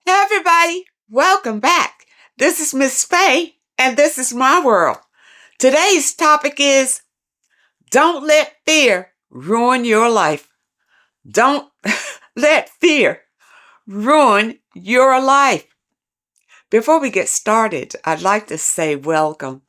Hey everybody, welcome back. This is Miss Faye, and this is my world. Today's topic is don't let fear ruin your life. Don't let fear ruin your life. Before we get started, I'd like to say welcome.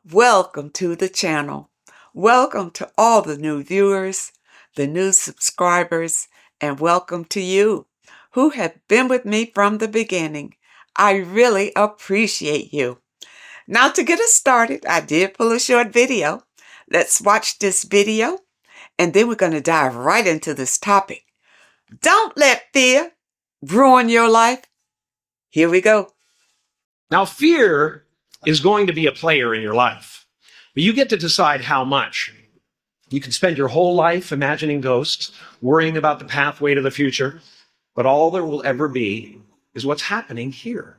Welcome to the channel. Welcome to all the new viewers, the new subscribers, and welcome to you who have been with me from the beginning. I really appreciate you. Now to get us started, I did pull a short video. Let's watch this video, and then we're going to dive right into this topic. Don't let fear ruin your life. Here we go. Now, fear is going to be a player in your life, but you get to decide how much. You can spend your whole life imagining ghosts, worrying about the pathway to the future, but all there will ever be is what's happening here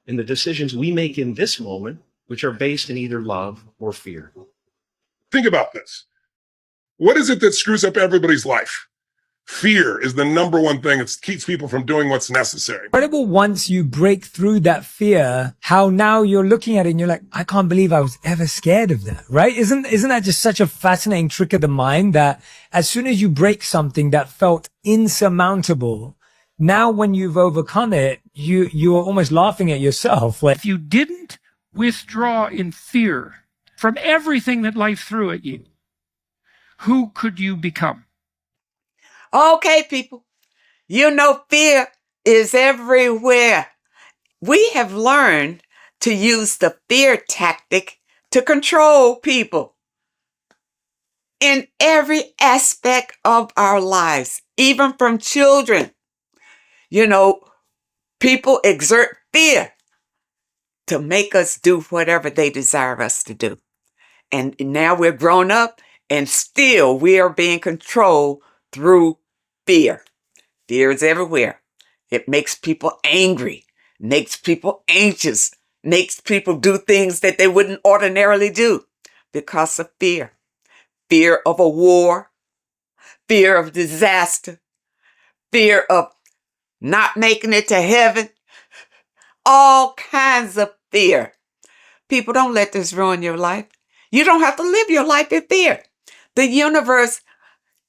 and the decisions we make in this moment, which are based in either love or fear. Think about this. What is it that screws up everybody's life? Fear is the number one thing that keeps people from doing what's necessary. Incredible once you break through that fear, how now you're looking at it and you're like, I can't believe I was ever scared of that, right? Isn't that just such a fascinating trick of the mind that as soon as you break something that felt insurmountable, now when you've overcome it, you're almost laughing at yourself. Like, if you didn't withdraw in fear from everything that life threw at you, who could you become? Okay, people, you know fear is everywhere. We have learned to use the fear tactic to control people in every aspect of our lives, even from children. You know, people exert fear to make us do whatever they desire us to do. And now we're grown up and still we are being controlled through fear. Fear is everywhere. It makes people angry, makes people anxious, makes people do things that they wouldn't ordinarily do because of fear. Fear of a war, fear of disaster, fear of not making it to heaven, all kinds of fear. People, don't let this ruin your life. You don't have to live your life in fear. The universe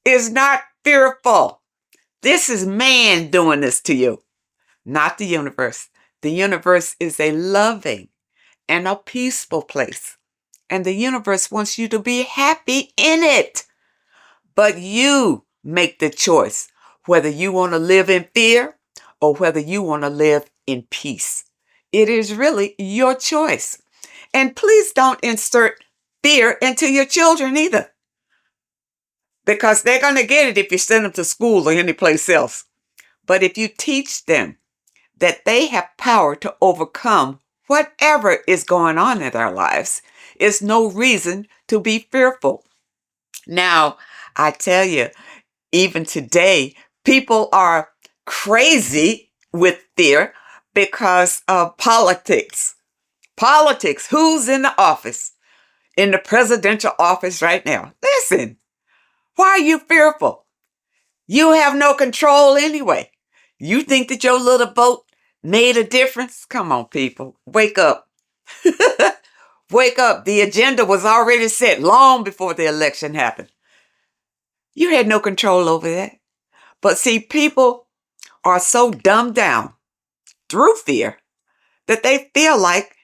is not fearful. This is man doing this to you, not the universe. The universe is a loving and a peaceful place. And the universe wants you to be happy in it. But you make the choice whether you want to live in fear or whether you want to live in peace. It is really your choice. And please don't insert fear into your children either, because they're going to get it if you send them to school or any place else. But if you teach them that they have power to overcome whatever is going on in their lives, is no reason to be fearful. Now, I tell you, even today, people are crazy with fear because of politics. Politics, who's in the office? In the presidential office right now. Listen. Why are you fearful? You have no control anyway. You think that your little vote made a difference? Come on, people. Wake up. Wake up. The agenda was already set long before the election happened. You had no control over that. But see, people are so dumbed down through fear that they feel like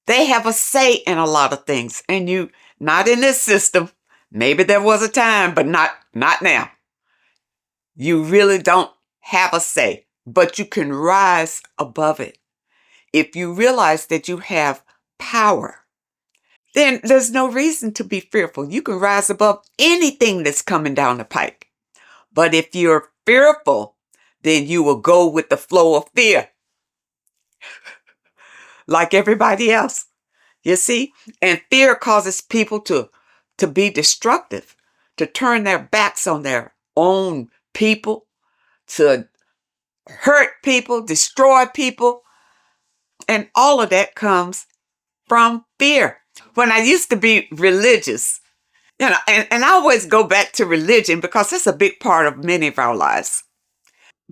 they have a say in a lot of things. And you, not in this system. Maybe there was a time, but not now. You really don't have a say, but you can rise above it. If you realize that you have power, then there's no reason to be fearful. You can rise above anything that's coming down the pike. But if you're fearful, then you will go with the flow of fear, like everybody else. You see? And fear causes people to be destructive, to turn their backs on their own people, to hurt people, destroy people. And all of that comes from fear. When I used to be religious, and I always go back to religion because it's a big part of many of our lives.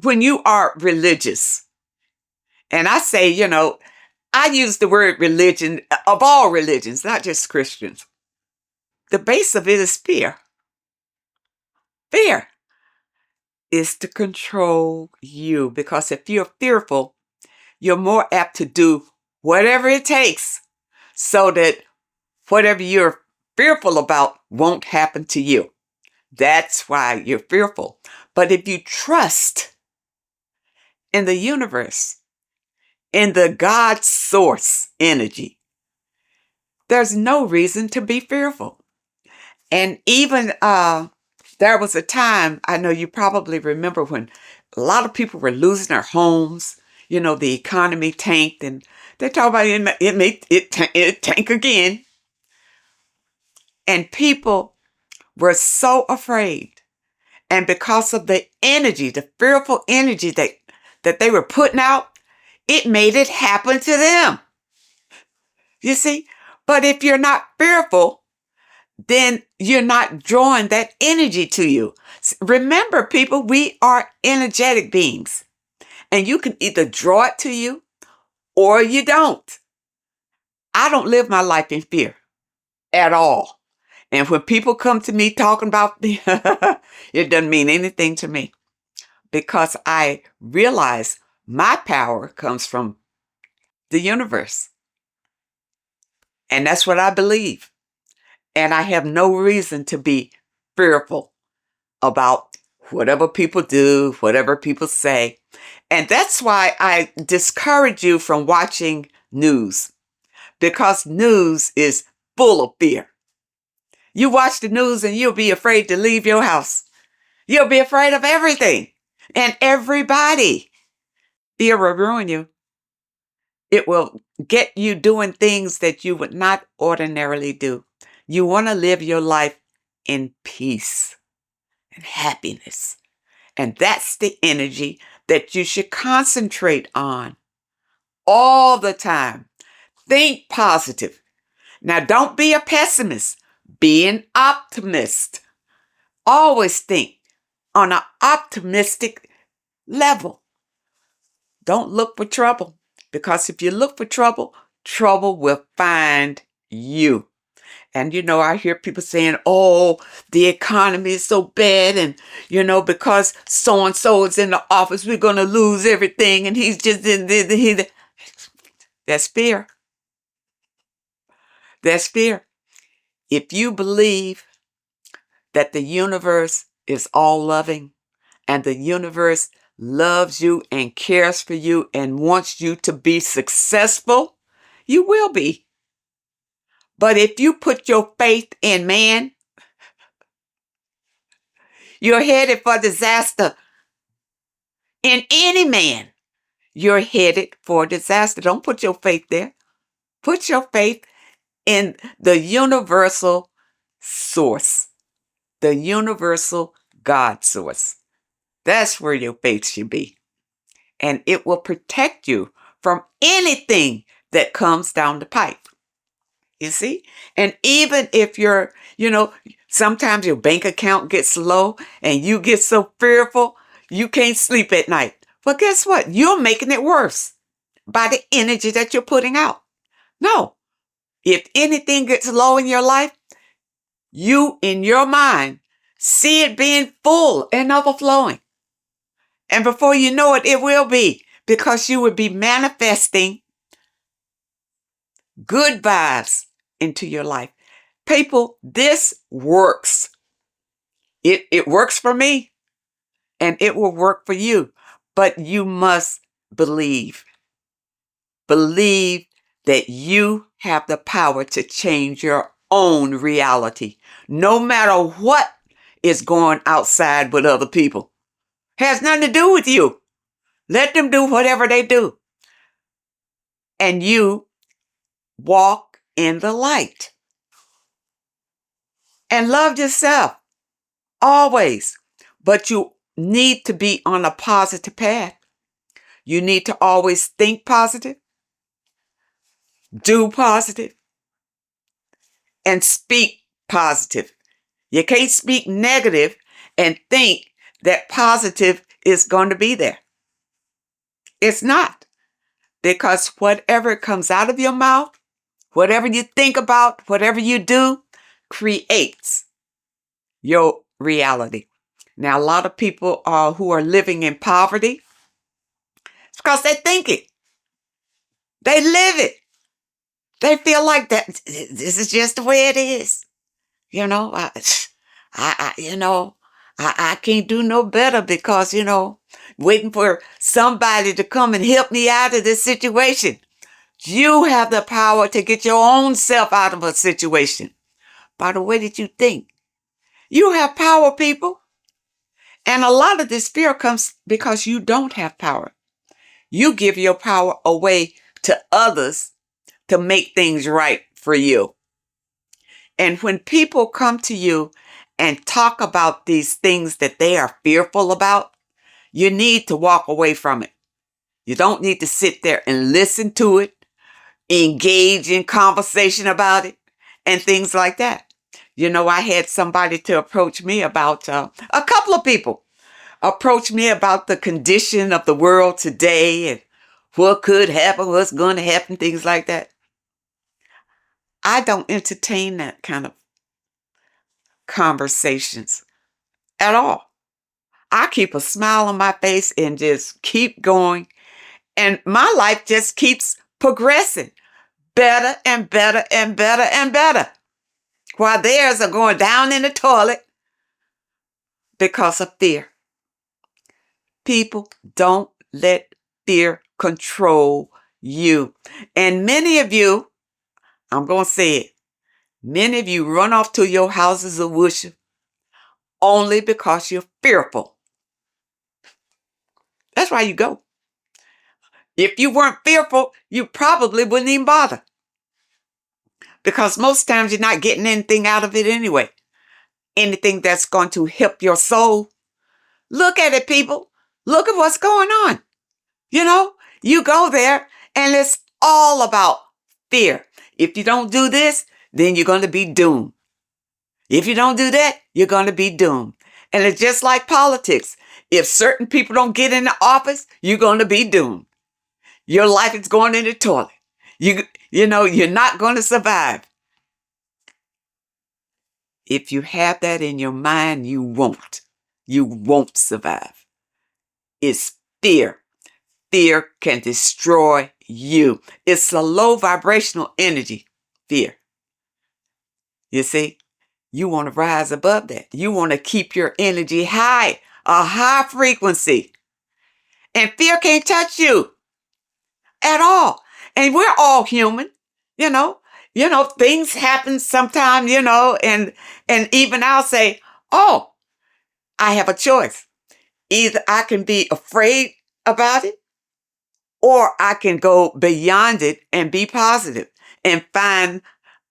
When you are religious, And I say, I use the word religion of all religions, not just Christians. The base of it is fear. Fear is to control you, because if you're fearful, you're more apt to do whatever it takes so that whatever you're fearful about won't happen to you. That's why you're fearful. But if you trust in the universe, in the God source energy, there's no reason to be fearful. And even there was a time, I know you probably remember, when a lot of people were losing their homes. The economy tanked, and they talk about it tank again. And people were so afraid. And because of the energy, the fearful energy that they were putting out, it made it happen to them. You see? But if you're not fearful, then you're not drawing that energy to you. Remember, people, we are energetic beings. And you can either draw it to you or you don't. I don't live my life in fear at all. And when people come to me talking about it doesn't mean anything to me, because I realize my power comes from the universe. And that's what I believe. And I have no reason to be fearful about whatever people do, whatever people say. And that's why I discourage you from watching news, because news is full of fear. You watch the news and you'll be afraid to leave your house. You'll be afraid of everything and everybody. Fear will ruin you. It will get you doing things that you would not ordinarily do. You want to live your life in peace and happiness. And that's the energy that you should concentrate on all the time. Think positive. Now, don't be a pessimist. Be an optimist. Always think on an optimistic level. Don't look for trouble, because if you look for trouble, trouble will find you. And, I hear people saying, oh, the economy is so bad. And, because so-and-so is in the office, we're going to lose everything. And he's just That's fear. That's fear. If you believe that the universe is all loving, and the universe loves you and cares for you and wants you to be successful, you will be. But if you put your faith in man, you're headed for disaster. In any man, you're headed for disaster. Don't put your faith there. Put your faith in the universal source, the universal God source. That's where your faith should be. And it will protect you from anything that comes down the pipe. You see? And even if you're, sometimes your bank account gets low and you get so fearful, you can't sleep at night. Well, guess what? You're making it worse by the energy that you're putting out. No. If anything gets low in your life, you, in your mind, see it being full and overflowing. And before you know it, it will be, because you will be manifesting good vibes into your life. People, this works. It works for me, and it will work for you. But you must believe. Believe that you have the power to change your own reality, no matter what is going outside with other people. Has nothing to do with you. Let them do whatever they do. And you walk in the light. And love yourself. Always. But you need to be on a positive path. You need to always think positive, do positive, and speak positive. You can't speak negative and think that positive is going to be there. It's not. Because whatever comes out of your mouth, whatever you think about, whatever you do, creates your reality. Now, a lot of people who are living in poverty, it's because they think it. They live it. They feel like that this is just the way it is. You know, I can't do no better because, waiting for somebody to come and help me out of this situation. You have the power to get your own self out of a situation by the way that you think. You have power, people. And a lot of this fear comes because you don't have power. You give your power away to others to make things right for you. And when people come to you and talk about these things that they are fearful about, you need to walk away from it. You don't need to sit there and listen to it, engage in conversation about it, and things like that. I had somebody to approach me about, a couple of people approach me about the condition of the world today and what could happen, what's going to happen, things like that. I don't entertain that kind of conversations at all. I keep a smile on my face and just keep going. And my life just keeps progressing better and better and better and better. While theirs are going down in the toilet because of fear. People, don't let fear control you. And many of you, I'm going to say it, many of you run off to your houses of worship only because you're fearful. That's why you go. If you weren't fearful, you probably wouldn't even bother. Because most times you're not getting anything out of it anyway. Anything that's going to help your soul. Look at it, people. Look at what's going on. You go there and it's all about fear. If you don't do this, then you're going to be doomed. If you don't do that, you're going to be doomed. And it's just like politics. If certain people don't get in the office, you're going to be doomed. Your life is going in the toilet. You're not going to survive. If you have that in your mind, you won't. You won't survive. It's fear. Fear can destroy you. It's a low vibrational energy, fear. You see, you want to rise above that. You want to keep your energy high, a high frequency. And fear can't touch you at all. And we're all human, things happen sometime, and even I'll say, oh, I have a choice. Either I can be afraid about it, or I can go beyond it and be positive and find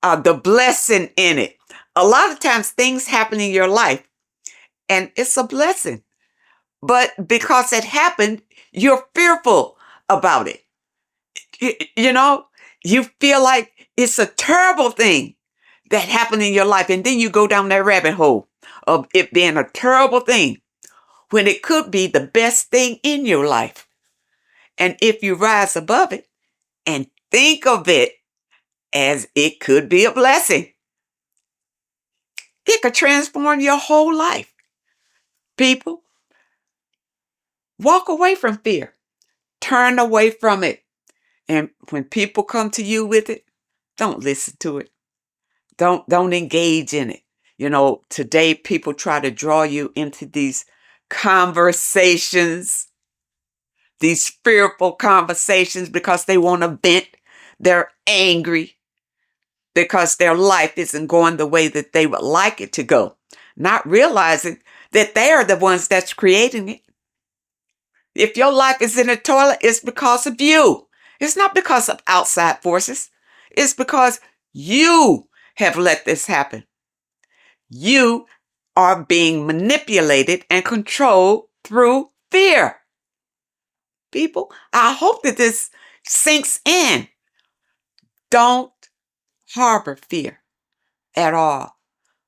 the blessing in it. A lot of times things happen in your life and it's a blessing. But because it happened, you're fearful about it. You feel like it's a terrible thing that happened in your life. And then you go down that rabbit hole of it being a terrible thing when it could be the best thing in your life. And if you rise above it and think of it as it could be a blessing, it could transform your whole life. People, walk away from fear. Turn away from it. And when people come to you with it, don't listen to it. Don't engage in it. Today people try to draw you into these conversations, these fearful conversations because they want to vent. They're angry because their life isn't going the way that they would like it to go, not realizing that they are the ones that's creating it. If your life is in a toilet, it's because of you. It's not because of outside forces. It's because you have let this happen. You are being manipulated and controlled through fear. People, I hope that this sinks in. Don't harbor fear at all.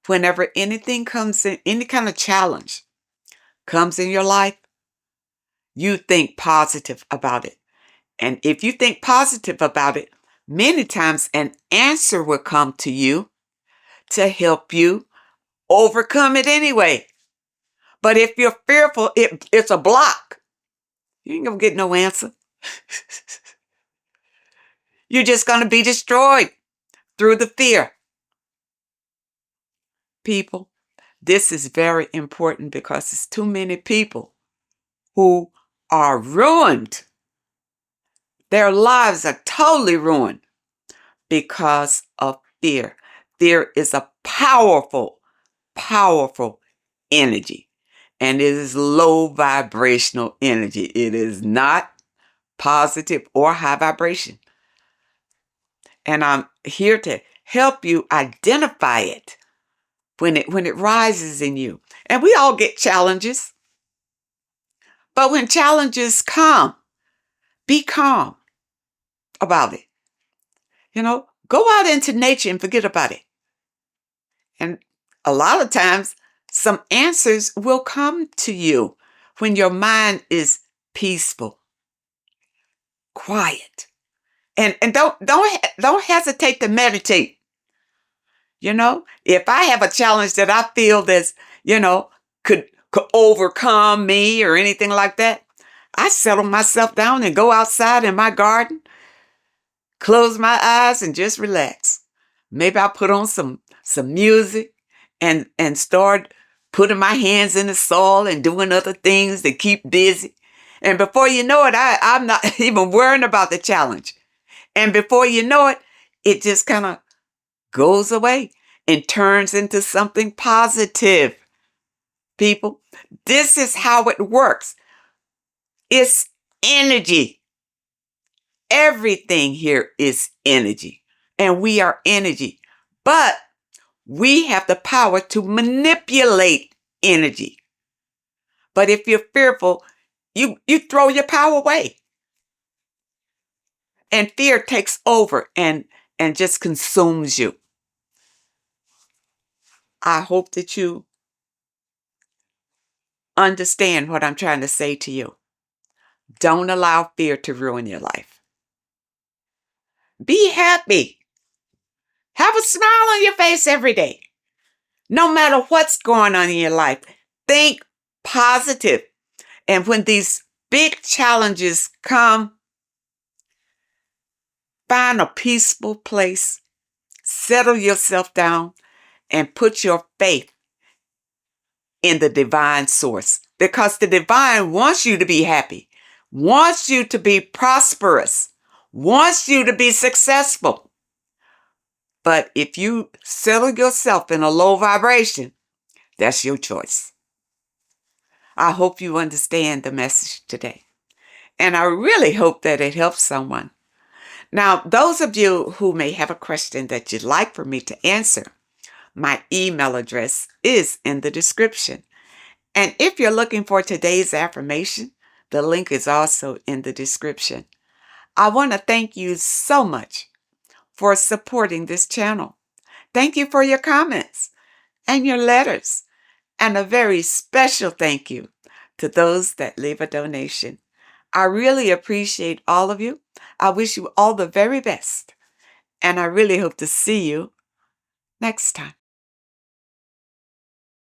Whenever anything comes in, any kind of challenge comes in your life, you think positive about it And if you think positive about it, many times an answer will come to you to help you overcome it anyway. But if you're fearful, it's a block. You ain't gonna get no answer. You're just gonna be destroyed through the fear. People, this is very important because there's too many people who are ruined. Their lives are totally ruined because of fear. Fear is a powerful, powerful energy, and it is low vibrational energy. It is not positive or high vibration. And I'm here to help you identify it when it rises in you. And we all get challenges. But when challenges come, be calm about it. Go out into nature and forget about it. And a lot of times, some answers will come to you when your mind is peaceful, quiet. And don't hesitate to meditate. If I have a challenge that I feel that's, could overcome me or anything like that, I settle myself down and go outside in my garden, close my eyes and just relax. Maybe I'll put on some music and start putting my hands in the soil and doing other things to keep busy. And before you know it, I'm not even worrying about the challenge. And before you know it, it just kind of goes away and turns into something positive. People, this is how it works. It's energy. Everything here is energy, and we are energy. But we have the power to manipulate energy. But if you're fearful, you throw your power away. And fear takes over and just consumes you. I hope that you understand what I'm trying to say to you. Don't allow fear to ruin your life. Be happy. Have a smile on your face every day. No matter what's going on in your life, think positive. And when these big challenges come, find a peaceful place, settle yourself down, and put your faith in the divine source. Because the divine wants you to be happy, wants you to be prosperous, wants you to be successful. But if you settle yourself in a low vibration, that's your choice. I hope you understand the message today. And I really hope that it helps someone. Now, those of you who may have a question that you'd like for me to answer, my email address is in the description. And if you're looking for today's affirmation, the link is also in the description. I want to thank you so much for supporting this channel. Thank you for your comments and your letters. And a very special thank you to those that leave a donation. I really appreciate all of you. I wish you all the very best. And I really hope to see you next time.